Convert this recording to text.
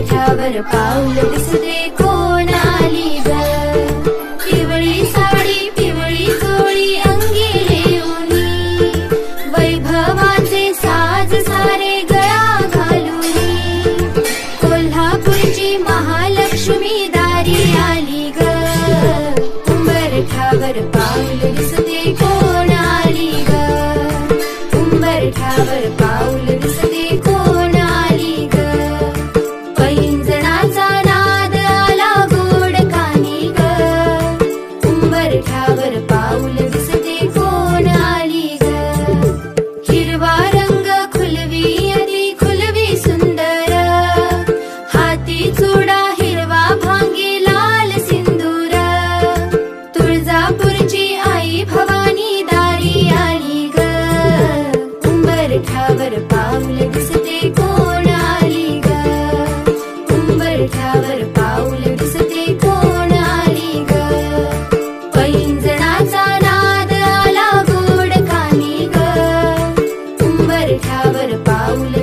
उंबरठ्यावर पाऊल दिसते कोण आली ग पिवळी साडी पिवळी चोळी अंगी लेऊनी वैभवाचे साज सारे गळा घालूनी कोल्हापूरची महालक्ष्मी दारी आली ग उंबरठ्यावर पाऊल दिसते कोण आली ग उंबरठ्यावर पाऊल दिसते कोण आली ग पैंजणाचा नाद आला गोड कानी ग उंबरठ्यावर पाऊल दिसते कोण आली ग हिरवा रंग खुलवी अति खुलवी सुंदर हाती चुडा हिरवा भांगी लाल सिंदूर तुळजापूरची आई भवानी दारी आली ग उंबरठ्यावर पाऊल दिसते कोण आली ग उंबरठ्यावर पाऊल दिसते कोण आली ग पैंजणाचा नाद आला गोड कानी ग उंबरठ्यावर पाऊल